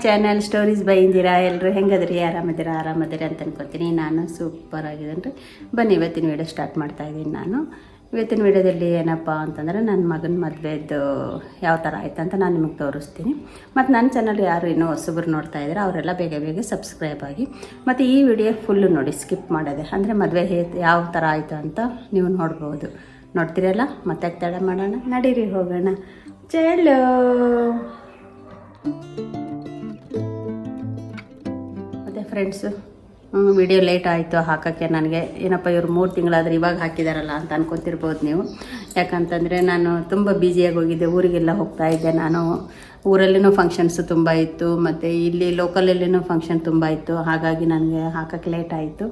Channel stories by Indira. ಎಲ್ಲರೂ ಹೆಂಗದ್ರಿ? ಆರಾಮದಿರಿ ಅಂತ ಅನ್ಕೋತೀನಿ. ನಾನು ಸೂಪರ್ ಆಗಿದ್ದೇನೆ ರೀ. ಬನ್ನಿ ಇವತ್ತಿನ ವೀಡಿಯೋ ಸ್ಟಾರ್ಟ್ ಮಾಡ್ತಾ ಇದ್ದೀನಿ. ನಾನು ಇವತ್ತಿನ ವೀಡಿಯೋದಲ್ಲಿ ಏನಪ್ಪ ಅಂತಂದರೆ ನನ್ನ ಮಗನ ಮದುವೆದು ಯಾವ ಥರ ಆಯ್ತು ಅಂತ ನಾನು ನಿಮಗೆ ತೋರಿಸ್ತೀನಿ. ಮತ್ತು ನನ್ನ ಚಾನಲ್ ಯಾರು ಇನ್ನೂ ಹೊಸಬ್ರು ನೋಡ್ತಾ ಇದ್ದಾರೆ ಅವರೆಲ್ಲ ಬೇಗ ಸಬ್ಸ್ಕ್ರೈಬ್ ಆಗಿ. ಮತ್ತು ಈ ವಿಡಿಯೋ ಫುಲ್ಲು ನೋಡಿ, ಸ್ಕಿಪ್ ಮಾಡೋದೆ ಅಂದರೆ ಮದುವೆ ಯಾವ ಥರ ಆಯಿತು ಅಂತ ನೀವು ನೋಡ್ಬೋದು. ನೋಡ್ತೀರಲ್ಲ, ಮತ್ತೆ ತಡ ಮಾಡೋಣ, ನಡೀರಿ ಹೋಗೋಣ. ಚಲೋ ಮತ್ತು ಫ್ರೆಂಡ್ಸು, ವಿಡಿಯೋ ಲೇಟ್ ಆಯಿತು ಹಾಕೋಕ್ಕೆ. ನನಗೆ ಏನಪ್ಪ ಇವರು 3 ತಿಂಗಳಾದ್ರೆ ಇವಾಗ ಹಾಕಿದಾರಲ್ಲ ಅಂತ ಅನ್ಕೊತಿರ್ಬೋದು ನೀವು. ಯಾಕಂತಂದರೆ ನಾನು ತುಂಬ ಬ್ಯುಸಿಯಾಗಿ ಹೋಗಿದ್ದೆ, ಊರಿಗೆಲ್ಲ ಹೋಗ್ತಾ ಇದ್ದೆ. ನಾನು ಊರಲ್ಲಿನೂ ಫಂಕ್ಷನ್ಸು ತುಂಬ ಇತ್ತು, ಮತ್ತು ಇಲ್ಲಿ ಲೋಕಲಲ್ಲಿನೂ ಫಂಕ್ಷನ್ ತುಂಬ ಇತ್ತು. ಹಾಗಾಗಿ ನನಗೆ ಹಾಕೋಕ್ಕೆ ಲೇಟ್ ಆಯಿತು.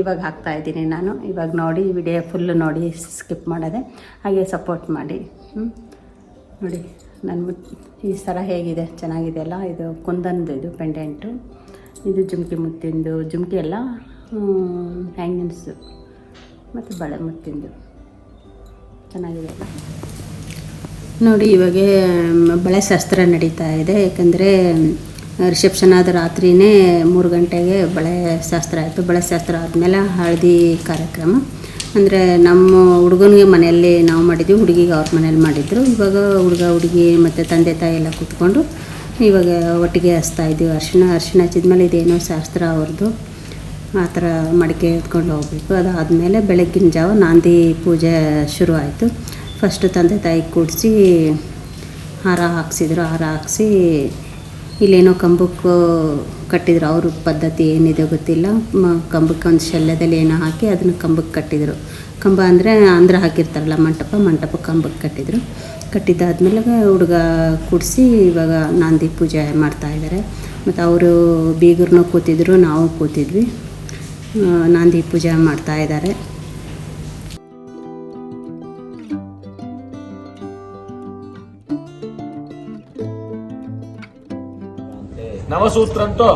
ಇವಾಗ ಹಾಕ್ತಾಯಿದ್ದೀನಿ ನಾನು. ಇವಾಗ ನೋಡಿ, ವಿಡಿಯೋ ಫುಲ್ಲು ನೋಡಿ, ಸ್ಕಿಪ್ ಮಾಡೋದೆ. ಹಾಗೆ ಸಪೋರ್ಟ್ ಮಾಡಿ. ನೋಡಿ ನನ್ನ ಈ ಸರ ಹೇಗಿದೆ, ಚೆನ್ನಾಗಿದೆ ಅಲ್ಲ. ಇದು ಕುಂದನ್ದು, ಇದು ಪೆಂಡೆಂಟು, ಇದು ಜುಮ್ಕಿ ಮುತ್ತಿಂದು. ಜುಮ್ಕಿ ಎಲ್ಲ ಹ್ಯಾಂಗಿನ್ಸು ಮತ್ತು ಬಳೆ ಮುತ್ತಿಂದು, ಚೆನ್ನಾಗಿದೆ ಅಲ್ಲ. ನೋಡಿ ಇವಾಗ ಬಳೆ ಶಾಸ್ತ್ರ ನಡೀತಾ ಇದೆ. ಯಾಕಂದರೆ ರಿಸೆಪ್ಷನ್ ಆದ ರಾತ್ರಿಯೇ 3 ಗಂಟೆಗೆ ಬಳೆ ಶಾಸ್ತ್ರ ಆಯಿತು. ಬಳೆ ಶಾಸ್ತ್ರ ಆದಮೇಲೆ ಹಳದಿ ಕಾರ್ಯಕ್ರಮ. ಅಂದರೆ ನಮ್ಮ ಹುಡುಗನಿಗೆ ಮನೆಯಲ್ಲಿ ನಾವು ಮಾಡಿದ್ವಿ, ಹುಡುಗಿಗೆ ಅವ್ರ ಮನೇಲಿ ಮಾಡಿದ್ರು. ಇವಾಗ ಹುಡುಗಿ ಮತ್ತು ತಂದೆ ತಾಯಿ ಎಲ್ಲ ಕೂತ್ಕೊಂಡು ಇವಾಗ ಒಟ್ಟಿಗೆ ಹಚ್ತಾ ಇದ್ದೀವಿ. ಅರಿಶಿಣ ಹಚ್ಚಿದ್ಮೇಲೆ ಇದೇನೋ ಶಾಸ್ತ್ರ ಅವ್ರದ್ದು, ಆ ಥರ ಮಡಿಕೆ ಎತ್ಕೊಂಡು ಹೋಗಬೇಕು. ಅದಾದಮೇಲೆ ಬೆಳಗ್ಗಿನ ಜಾವ ನಾಂದಿ ಪೂಜೆ ಶುರು ಆಯಿತು. ಫಸ್ಟು ತಂದೆ ತಾಯಿ ಕೂಡಿಸಿ ಹಾರ ಹಾಕ್ಸಿದ್ರು. ಹಾರ ಹಾಕ್ಸಿ ಇಲ್ಲೇನೋ ಕಂಬಕ್ಕೆ ಕಟ್ಟಿದ್ರು. ಅವ್ರ ಪದ್ಧತಿ ಏನಿದೆ ಗೊತ್ತಿಲ್ಲ. ಕಂಬಕ್ಕೆ ಒಂದು ಶಲ್ಯದಲ್ಲಿ ಏನೋ ಹಾಕಿ ಅದನ್ನು ಕಂಬಕ್ಕೆ ಕಟ್ಟಿದರು. ಕಂಬ ಅಂದರೆ ಆಂಧ್ರ ಹಾಕಿರ್ತಾರಲ್ಲ, ಮಂಟಪ ಕಂಬಕ್ಕೆ ಕಟ್ಟಿದರು. ಕಟ್ಟಿದ್ದಾದ್ಮೇಲೆ ಹುಡುಗ ಕೂಡಿಸಿ ಇವಾಗ ನಾಂದಿ ಪೂಜೆ ಮಾಡ್ತಾಯಿದ್ದಾರೆ. ಮತ್ತು ಅವರು ಬೀಗರನ್ನೂ ಕೂತಿದ್ರು, ನಾವು ಕೂತಿದ್ವಿ. ನಾಂದಿ ಪೂಜೆ ಮಾಡ್ತಾಯಿದ್ದಾರೆ. నవసూత్రంతో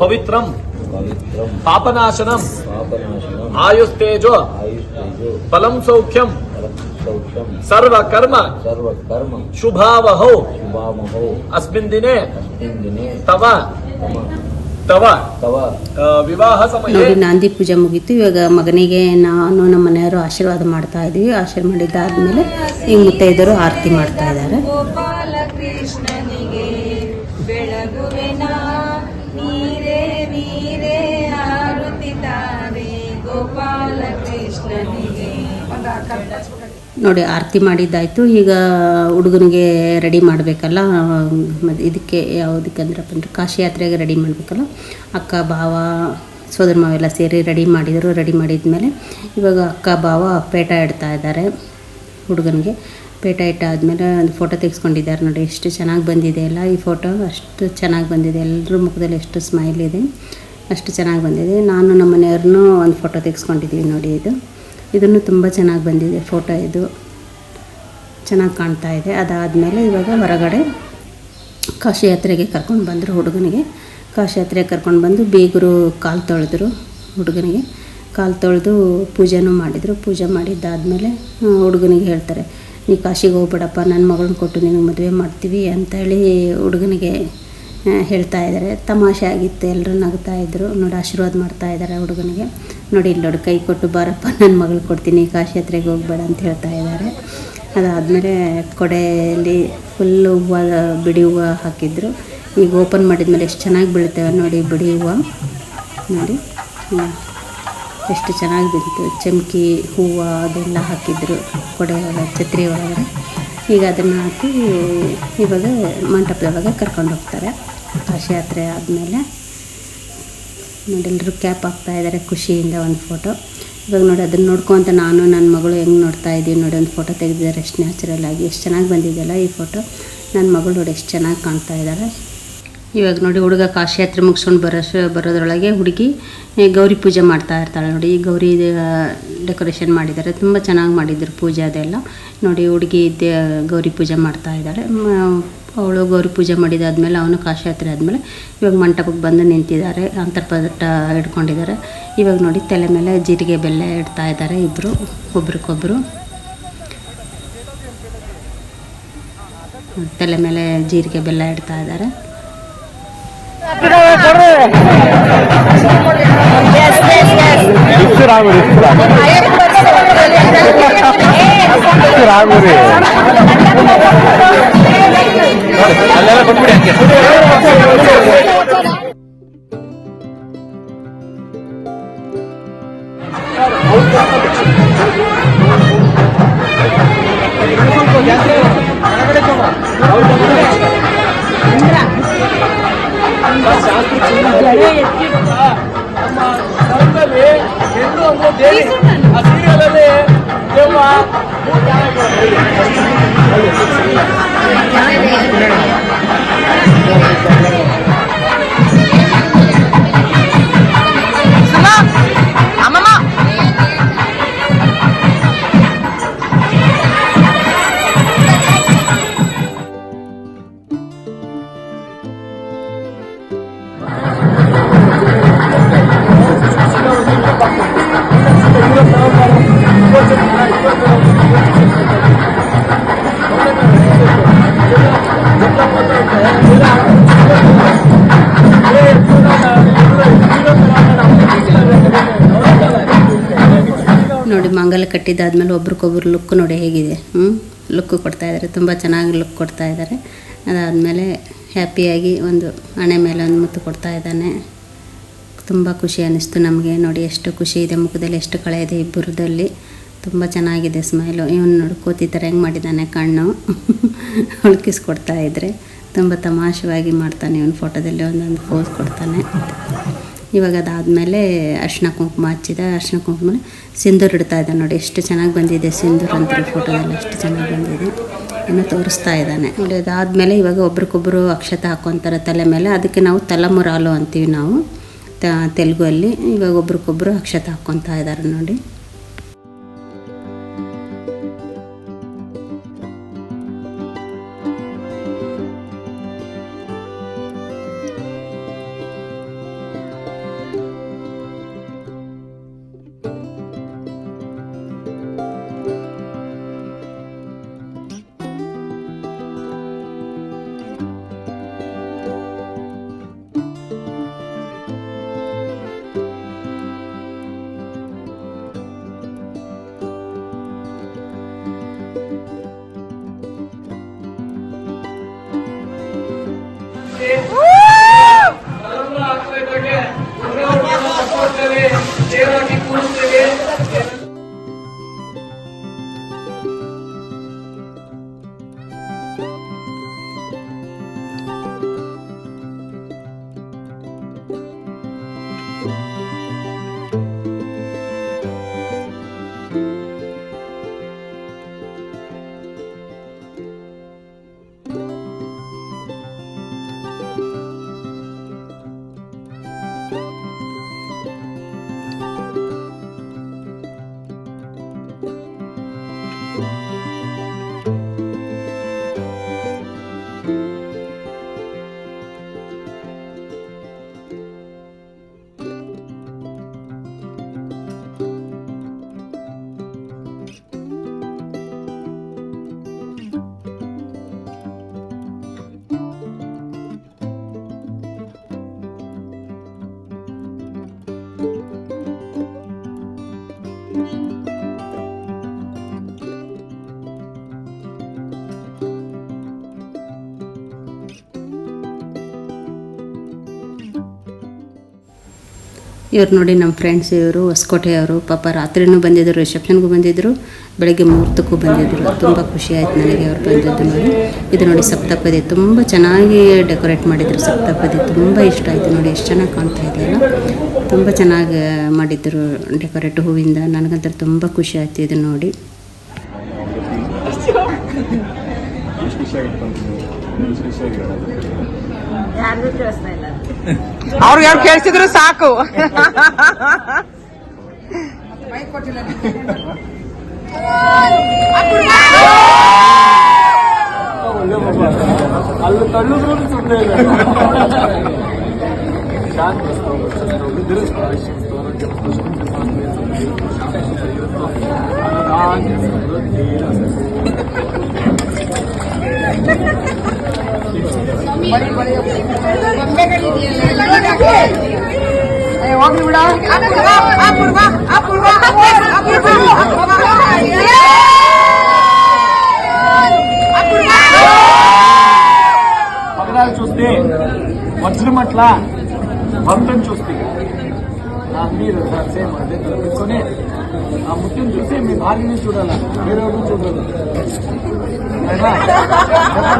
పవిత్రం పాపనాశనం ఆయుస్తేజో ఫలం సౌఖ్యం సర్వకర్మ శుభావహౌ అస్మిన్ దినే తవ ವಿವಾಹ ಸಮಯ. ನೋಡಿ ನಾಂದಿ ಪೂಜೆ ಮುಗೀತು. ಇವಾಗ ಮಗನಿಗೆ ನಾನು ನಮ್ಮ ಮನೆಯವರು ಆಶೀರ್ವಾದ ಮಾಡ್ತಾ ಇದ್ದೀವಿ. ಆಶೀರ್ವಾದ ಮಾಡಿದ್ದಾದ್ಮೇಲೆ ಈಗ ಮುತ್ತೈದರು ಆರತಿ ಮಾಡ್ತಾ ಇದ್ದಾರೆ. ನೋಡಿ ಆರತಿ ಮಾಡಿದ್ದಾಯಿತು. ಈಗ ಹುಡುಗನಿಗೆ ರೆಡಿ ಮಾಡಬೇಕಲ್ಲ, ಇದಕ್ಕೆ ಯಾವುದಕ್ಕಂದ್ರಪ್ಪ ಅಂದರೆ ಕಾಶಿ ಯಾತ್ರೆಗೆ ರೆಡಿ ಮಾಡಬೇಕಲ್ಲ. ಅಕ್ಕ ಭಾವ ಸೋದರ ಮಾವೆಲ್ಲ ಸೇರಿ ರೆಡಿ ಮಾಡಿದರು. ರೆಡಿ ಮಾಡಿದ್ಮೇಲೆ ಇವಾಗ ಅಕ್ಕ ಭಾವ ಪೇಟ ಇಡ್ತಾ ಇದ್ದಾರೆ ಹುಡುಗನಿಗೆ. ಪೇಟ ಇಟ್ಟಾದಮೇಲೆ ಒಂದು ಫೋಟೋ ತೆಗೆಸ್ಕೊಂಡಿದ್ದಾರೆ. ನೋಡಿ ಎಷ್ಟು ಚೆನ್ನಾಗಿ ಬಂದಿದೆ ಅಲ್ಲ ಈ ಫೋಟೋ. ಅಷ್ಟು ಚೆನ್ನಾಗಿ ಬಂದಿದೆ. ಎಲ್ಲರ ಮುಖದಲ್ಲಿ ಎಷ್ಟು ಸ್ಮೈಲ್ ಇದೆ, ಅಷ್ಟು ಚೆನ್ನಾಗಿ ಬಂದಿದೆ. ನಾನು ನಮ್ಮ ಮನೆಯವ್ರನ್ನೂ ಒಂದು ಫೋಟೋ ತೆಗೆಸ್ಕೊಂಡಿದ್ದೀವಿ. ನೋಡಿ ಇದನ್ನು ತುಂಬ ಚೆನ್ನಾಗಿ ಬಂದಿದೆ ಫೋಟೋ. ಇದು ಚೆನ್ನಾಗಿ ಕಾಣ್ತಾ ಇದೆ. ಅದಾದಮೇಲೆ ಇವಾಗ ಹೊರಗಡೆ ಕಾಶಿ ಯಾತ್ರೆಗೆ ಕರ್ಕೊಂಡು ಬಂದರು ಹುಡುಗನಿಗೆ. ಕಾಶಿ ಯಾತ್ರೆಗೆ ಕರ್ಕೊಂಡು ಬಂದು ಬೀಗರು ಕಾಲು ತೊಳೆದ್ರು. ಹುಡುಗನಿಗೆ ಕಾಲು ತೊಳೆದು ಪೂಜೆನೂ ಮಾಡಿದರು. ಪೂಜೆ ಮಾಡಿದ್ದಾದಮೇಲೆ ಹುಡುಗನಿಗೆ ಹೇಳ್ತಾರೆ, ನೀ ಕಾಶಿಗೆ ಹೋಗ್ಬೇಡಪ್ಪ, ನನ್ನ ಮಗಳನ್ನ ಕೊಟ್ಟು ನಿನಗೆ ಮದುವೆ ಮಾಡ್ತೀವಿ ಅಂತೇಳಿ ಹುಡುಗನಿಗೆ ಹೇಳ್ತಾ ಇದ್ದಾರೆ. ತಮಾಷೆ ಆಗಿತ್ತು, ಎಲ್ಲರೂ ನಗ್ತಾ ಇದ್ದರು. ನೋಡಿ ಆಶೀರ್ವಾದ ಮಾಡ್ತಾ ಇದ್ದಾರೆ ಹುಡುಗನಿಗೆ. ನೋಡಿ ಇಲ್ಲಿ ನೋಡಿ, ಕೈ ಕೊಟ್ಟು ಬಾರಪ್ಪ, ನನ್ನ ಮಗಳು ಕೊಡ್ತೀನಿ, ಕಾಶಿ ಯಾತ್ರೆಗೆ ಹೋಗ್ಬೇಡ ಅಂತ ಹೇಳ್ತಾ ಇದ್ದಾರೆ. ಅದಾದಮೇಲೆ ಕೊಡೆಯಲ್ಲಿ ಫುಲ್ಲು ಹೂವು, ಬಿಡಿ ಹೂವು ಹಾಕಿದ್ರು. ಈಗ ಓಪನ್ ಮಾಡಿದ್ಮೇಲೆ ಎಷ್ಟು ಚೆನ್ನಾಗಿ ಬೀಳ್ತೇವೆ ನೋಡಿ ಬಿಡಿ ಹೂವು. ನೋಡಿ ಎಷ್ಟು ಚೆನ್ನಾಗಿ ಬಿತ್ತು. ಚಮಕಿ ಹೂವು ಅದೆಲ್ಲ ಹಾಕಿದ್ರು ಕೊಡೆ ಛತ್ರಿ ಒಳಗಡೆ. ಈಗ ಅದನ್ನು ಹಾಕಿ ಇವಾಗ ಮಂಟಪದೊಳಗೆ ಕರ್ಕೊಂಡು ಹೋಗ್ತಾರೆ. ಕಾಶಿ ಯಾತ್ರೆ ಆದಮೇಲೆ ನೋಡಿ ಎಲ್ಲರೂ ಕ್ಯಾಪ್ ಹಾಕ್ತಾಯಿದ್ದಾರೆ ಖುಷಿಯಿಂದ ಒಂದು ಫೋಟೋ. ಇವಾಗ ನೋಡಿ ಅದನ್ನು ನೋಡ್ಕೊತ ನಾನು ನನ್ನ ಮಗಳು ಹೆಂಗೆ ನೋಡ್ತಾ ಇದ್ದೀವಿ ನೋಡಿ. ಒಂದು ಫೋಟೋ ತೆಗೆದಿದ್ದಾರೆ ಎಷ್ಟು ನ್ಯಾಚುರಲ್ ಆಗಿ, ಎಷ್ಟು ಚೆನ್ನಾಗಿ ಬಂದಿದೆಯಲ್ಲ ಈ ಫೋಟೋ. ನನ್ನ ಮಗಳು ನೋಡಿ ಎಷ್ಟು ಚೆನ್ನಾಗಿ ಕಾಣ್ತಾ ಇದ್ದಾರೆ. ಇವಾಗ ನೋಡಿ ಹುಡುಗ ಕಾಶಿ ಯಾತ್ರೆ ಮುಗಿಸ್ಕೊಂಡು ಬರೋದ್ರೊಳಗೆ ಹುಡುಗಿ ಗೌರಿ ಪೂಜೆ ಮಾಡ್ತಾ ಇರ್ತಾಳೆ. ನೋಡಿ ಈ ಗೌರಿ ಡೆಕೋರೇಷನ್ ಮಾಡಿದ್ದಾರೆ, ತುಂಬ ಚೆನ್ನಾಗಿ ಮಾಡಿದ್ರು ಪೂಜೆ ಅದೆಲ್ಲ. ನೋಡಿ ಹುಡುಗಿ ಗೌರಿ ಪೂಜೆ ಮಾಡ್ತಾ ಇದ್ದಾಳೆ. ಅವಳು ಗೌರಿ ಪೂಜೆ ಮಾಡಿದಾದ್ಮೇಲೆ ಅವನು ಕಾಶಿ ಯಾತ್ರೆ ಆದಮೇಲೆ ಇವಾಗ ಮಂಟಪಕ್ಕೆ ಬಂದು ನಿಂತಿದ್ದಾರೆ. ಅಂತರ್ಪಟ ಹಿಡ್ಕೊಂಡಿದ್ದಾರೆ. ಇವಾಗ ನೋಡಿ ತಲೆ ಮೇಲೆ ಜೀರಿಗೆ ಬೆಲ್ಲ ಇಡ್ತಾ ಇದ್ದಾರೆ ಇಬ್ಬರು, ಒಬ್ರಿಗೊಬ್ಬರು. ತಲೆ ಮೇಲೆ ಜೀರಿಗೆ ಬೆಲ್ಲ ಇಡ್ತಾ ಇದ್ದಾರೆ. ನೋಡಿ ಮಂಗಲ ಕಟ್ಟಿದ್ದಾದ್ಮೇಲೆ ಒಬ್ರಿಗೊಬ್ರು ಲುಕ್ ನೋಡಿ ಹೇಗಿದೆ. ಲುಕ್ ಕೊಡ್ತಾ ಇದ್ದಾರೆ, ತುಂಬ ಚೆನ್ನಾಗಿ ಲುಕ್ ಕೊಡ್ತಾ ಇದ್ದಾರೆ. ಅದಾದಮೇಲೆ ಹ್ಯಾಪಿಯಾಗಿ ಒಂದು ಹಣೆ ಮೇಲೆ ಒಂದು ಮುತ್ತು ಕೊಡ್ತಾ ಇದ್ದಾನೆ. ತುಂಬ ಖುಷಿ ಅನ್ನಿಸ್ತು ನಮಗೆ. ನೋಡಿ ಎಷ್ಟು ಖುಷಿ ಇದೆ ಮುಖದಲ್ಲಿ, ಎಷ್ಟು ಕಳೆ ಇದೆ ಇಬ್ಬರದಲ್ಲಿ. ತುಂಬ ಚೆನ್ನಾಗಿದೆ ಸ್ಮೈಲು. ಇವನು ನೋಡಿ ಕೂತಿದ್ದಾರೆ ಹೆಂಗೆ ಮಾಡಿದ್ದಾನೆ, ಕಣ್ಣು ಹೊಳಕಿಸ್ಕೊಡ್ತಾ ಇದ್ದರೆ ತುಂಬ ತಮಾಷೆಯಾಗಿ ಮಾಡ್ತಾನೆ. ಇವನು ಫೋಟೋದಲ್ಲಿ ಒಂದೊಂದು ಪೋಸ್ ಕೊಡ್ತಾನೆ. ಇವಾಗ ಅದಾದಮೇಲೆ ಅರ್ಶಿನ ಕುಂಕುಮ ಹಚ್ಚಿದ. ಅರ್ಶಿನ ಕುಂಕುಮ ಸಿಂಧೂರು ಇಡ್ತಾ ಇದ್ದಾನೆ. ನೋಡಿ ಎಷ್ಟು ಚೆನ್ನಾಗಿ ಬಂದಿದೆ ಸಿಂಧೂರು ಅಂತ ಫೋಟೋದಲ್ಲಿ, ಎಷ್ಟು ಚೆನ್ನಾಗಿ ಬಂದಿದೆ. ಇನ್ನು ತೋರಿಸ್ತಾ ಇದ್ದಾನೆ ನೋಡಿ. ಅದಾದಮೇಲೆ ಇವಾಗ ಒಬ್ರಿಗೊಬ್ಬರು ಅಕ್ಷತೆ ಹಾಕ್ಕೊತಾರೆ ತಲೆ ಮೇಲೆ. ಅದಕ್ಕೆ ನಾವು ತಲೆಮುರಾಲು ಅಂತೀವಿ ನಾವು ತೆಲುಗಲ್ಲಿ. ಇವಾಗ ಒಬ್ರಿಗೊಬ್ಬರು ಅಕ್ಷತೆ ಹಾಕ್ಕೊತಾ ಇದ್ದಾರೆ ನೋಡಿ. ಇವ್ರು ನೋಡಿ ನಮ್ಮ ಫ್ರೆಂಡ್ಸ್, ಇವರು ಹೊಸಕೋಟೆಯವರು. ಪಾಪ ರಾತ್ರಿನೂ ಬಂದಿದ್ದರು, ರಿಸೆಪ್ಷನ್ಗೂ ಬಂದಿದ್ದರು, ಬೆಳಗ್ಗೆ ಮುಹೂರ್ತಕ್ಕೂ ಬಂದಿದ್ದರು. ತುಂಬ ಖುಷಿ ಆಯ್ತು ನನಗೆ ಅವ್ರು ಬಂದಿದ್ದು ನೋಡಿ. ಇದು ನೋಡಿ ಸಪ್ತಪದಿ, ತುಂಬ ಚೆನ್ನಾಗಿ ಡೆಕೋರೇಟ್ ಮಾಡಿದರು. ಸಪ್ತಪದಿ ತುಂಬ ಇಷ್ಟ ಆಯಿತು ನೋಡಿ, ಎಷ್ಟು ಚೆನ್ನಾಗಿ ಕಾಣ್ತಾ ಇದೆಯಲ್ಲ. ತುಂಬ ಚೆನ್ನಾಗಿ ಮಾಡಿದ್ದರು ಡೆಕೋರೇಟ್ ಹೂವಿಂದ. ನನಗಂತೂ ತುಂಬ ಖುಷಿ ಆಯಿತು ಇದು ನೋಡಿ. ಅವ್ರಿಗೆ ಯಾರು ಕೇಳಿಸಿದ್ರು ಸಾಕು. ಅಲ್ಲಿ ತಳ್ಳಿದ್ರು ಸುಮ್ಮನೆ ಶಾಂತಿ ಹೋಗ್ಲಿ ಬಿಡ పగడాలు చూస్తే వజ్రమట్ల బంధం చూస్తే మీరు సేమ్ అదే పెట్టుకొని ఆ ముత్యం చూసి మీ భార్యని చూడాలా వేరే చూడాలి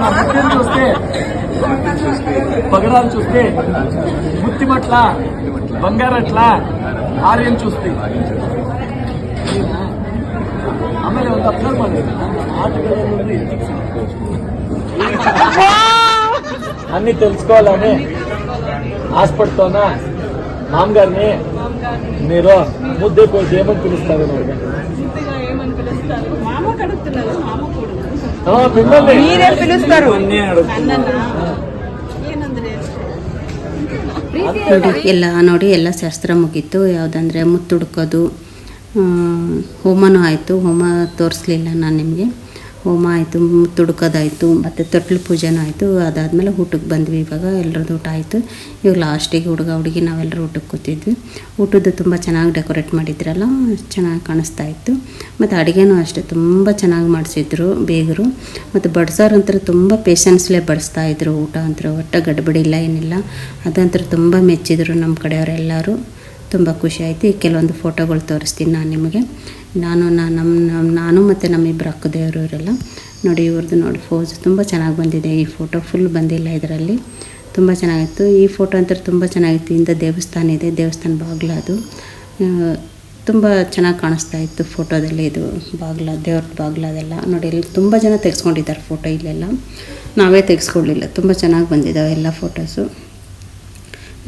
నా ముత్యం చూస్తే పగడాలు చూస్తే ముత్తిమట్ల బంగారట్ల ఆర్యం చూస్తే ಆಮೇಲೆ ಒಂದು ಅಬ್ಸರ್ವ್ ಮಾಡಿ ఆటగాళ్ళని అన్ని తెలుసుకోవాలని ఆశపడుతున్నా మామగారిని మీరు ముద్దే పోయి ఏమని పిలుస్తారు మిమ్మల్ని మీరే పిలుస్తారు ನೋಡಿ ಎಲ್ಲ ಶಾಸ್ತ್ರ ಮುಗೀತು. ಯಾವುದಂದರೆ ಮುತ್ತುಡ್ಕೋದು, ಹೋಮನೂ ಆಯಿತು. ಹೋಮ ತೋರಿಸ್ಲಿಲ್ಲ ನಾನು ನಿಮಗೆ. ಹೋಮ ಆಯಿತು, ಮುತ್ತುಡ್ಕೋದಾಯಿತು, ಮತ್ತು ತೊಟ್ಲು ಪೂಜೆನೂ ಆಯಿತು. ಅದಾದಮೇಲೆ ಊಟಕ್ಕೆ ಬಂದ್ವಿ. ಇವಾಗ ಎಲ್ಲರದ್ದು ಊಟ ಆಯಿತು. ಇವಾಗ ಲಾಸ್ಟಿಗೆ ಹುಡುಗ ಹುಡುಗಿ ನಾವೆಲ್ಲರೂ ಊಟಕ್ಕೆ ಕೂತಿದ್ವಿ. ಊಟದ್ದು ತುಂಬ ಚೆನ್ನಾಗಿ ಡೆಕೋರೇಟ್ ಮಾಡಿದ್ರಲ್ಲ, ಚೆನ್ನಾಗಿ ಕಾಣಿಸ್ತಾ ಇತ್ತು. ಮತ್ತು ಅಡುಗೆನೂ ಅಷ್ಟೇ ತುಂಬ ಚೆನ್ನಾಗಿ ಮಾಡಿಸಿದ್ರು ಬೇಗರು. ಮತ್ತು ಬಡ್ಸೋರಂತರ ತುಂಬ ಪೇಷನ್ಸ್ಲೇ ಬಡಿಸ್ತಾಯಿದ್ರು. ಊಟ ಅಂತರ ಒಟ್ಟು ಗಡ್ಬಡಿ ಇಲ್ಲ ಏನಿಲ್ಲ. ಅದಂತರ ತುಂಬ ಮೆಚ್ಚಿದ್ರು ನಮ್ಮ ಕಡೆಯವರೆಲ್ಲರೂ. ತುಂಬ ಖುಷಿ ಆಯಿತು. ಈ ಕೆಲವೊಂದು ಫೋಟೋಗಳು ತೋರಿಸ್ತೀನಿ ನಾನು ನಿಮಗೆ. ನಾನು ಮತ್ತು ನಮ್ಮಿಬ್ಬರು ಅಕ್ಕದೇವರು ಇವರೆಲ್ಲ ನೋಡಿ. ಇವ್ರದ್ದು ನೋಡಿ ಫೋಸ್ ತುಂಬ ಚೆನ್ನಾಗಿ ಬಂದಿದೆ. ಈ ಫೋಟೋ ಫುಲ್ ಬಂದಿಲ್ಲ ಇದರಲ್ಲಿ. ತುಂಬ ಚೆನ್ನಾಗಿತ್ತು. ಈ ಫೋಟೋ ಅಂತ ತುಂಬ ಚೆನ್ನಾಗಿತ್ತು. ಇಂದ ದೇವಸ್ಥಾನ ಇದೆ, ದೇವಸ್ಥಾನ ಬಾಗಿಲು ಅದು ತುಂಬ ಚೆನ್ನಾಗಿ ಕಾಣಿಸ್ತಾ ಇತ್ತು ಫೋಟೋದಲ್ಲಿ. ಇದು ಬಾಗಿಲ, ದೇವ್ರ ಬಾಗಿಲು ಅದೆಲ್ಲ ನೋಡಿ. ಇಲ್ಲಿ ತುಂಬ ಜನ ತೆಗೆಸ್ಕೊಂಡಿದ್ದಾರೆ ಫೋಟೋ. ಇಲ್ಲೆಲ್ಲ ನಾವೇ ತೆಗೆಸ್ಕೊಳ್ಳಿಲ್ಲ. ತುಂಬ ಚೆನ್ನಾಗಿ ಬಂದಿದ್ದಾವೆ ಎಲ್ಲ ಫೋಟೋಸು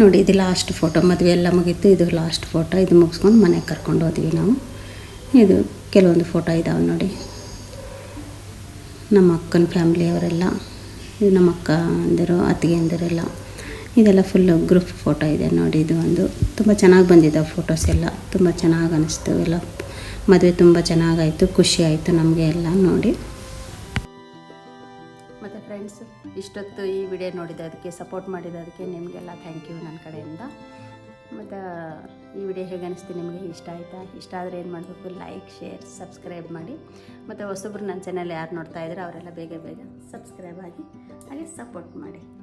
ನೋಡಿ. ಇದು ಲಾಸ್ಟ್ ಫೋಟೋ. ಮದುವೆ ಎಲ್ಲ ಮುಗೀತು. ಇದು ಲಾಸ್ಟ್ ಫೋಟೋ. ಇದು ಮುಗಿಸ್ಕೊಂಡು ಮನೆಗೆ ಕರ್ಕೊಂಡು ಹೋದ್ವಿ ನಾವು. ಇದು ಕೆಲವೊಂದು ಫೋಟೋ ಇದ್ದಾವೆ ನೋಡಿ. ನಮ್ಮ ಅಕ್ಕನ ಫ್ಯಾಮ್ಲಿಯವರೆಲ್ಲ, ಇದು ನಮ್ಮ ಅಕ್ಕ ಅಂದಿರೋ ಅತ್ತಿಗೆ ಅಂದಿರೆಲ್ಲ, ಇದೆಲ್ಲ ಫುಲ್ಲು ಗ್ರೂಪ್ ಫೋಟೋ ಇದೆ ನೋಡಿ. ಇದು ಒಂದು ತುಂಬ ಚೆನ್ನಾಗಿ ಬಂದಿದ್ದಾವೆ ಫೋಟೋಸ್ ಎಲ್ಲ. ತುಂಬ ಚೆನ್ನಾಗಿ ಅನ್ನಿಸ್ತು ಎಲ್ಲ. ಮದುವೆ ತುಂಬ ಚೆನ್ನಾಗಾಯಿತು. ಖುಷಿ ಆಯಿತು ನಮಗೆ ಎಲ್ಲ ನೋಡಿ. ಮತ್ತು ಫ್ರೆಂಡ್ಸ್, ಇಷ್ಟೊತ್ತು ಈ ವಿಡಿಯೋ ನೋಡಿದ್ದದಕ್ಕೆ, ಸಪೋರ್ಟ್ ಮಾಡಿದ್ದದಕ್ಕೆ ನಿಮಗೆಲ್ಲ ಥ್ಯಾಂಕ್ ಯು ನನ್ನ ಕಡೆಯಿಂದ. ಮತ್ತು ಈ ವಿಡಿಯೋ ಹೇಗೆ ಅನಿಸ್ತು ನಿಮಗೆ? ಇಷ್ಟ ಆಯಿತಾ? ಇಷ್ಟ ಆದರೆ ಏನು ಮಾಡಬೇಕು? ಲೈಕ್, ಶೇರ್, ಸಬ್ಸ್ಕ್ರೈಬ್ ಮಾಡಿ. ಮತ್ತು ಹೊಸಬ್ರು ನನ್ನ ಚಾನಲ್ ಯಾರು ನೋಡ್ತಾ ಇದ್ದಾರೆ ಅವರೆಲ್ಲ ಬೇಗ ಸಬ್ಸ್ಕ್ರೈಬ್ ಆಗಿ ಹಾಗೆ ಸಪೋರ್ಟ್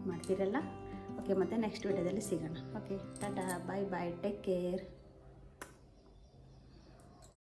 ಮಾಡ್ತೀರಲ್ಲ. ಓಕೆ, ಮತ್ತು ನೆಕ್ಸ್ಟ್ ವಿಡಿಯೋದಲ್ಲಿ ಸಿಗೋಣ. ಓಕೆ, ಟಾಟಾ, ಬಾಯ್ ಬಾಯ್, ಟೇಕ್ ಕೇರ್.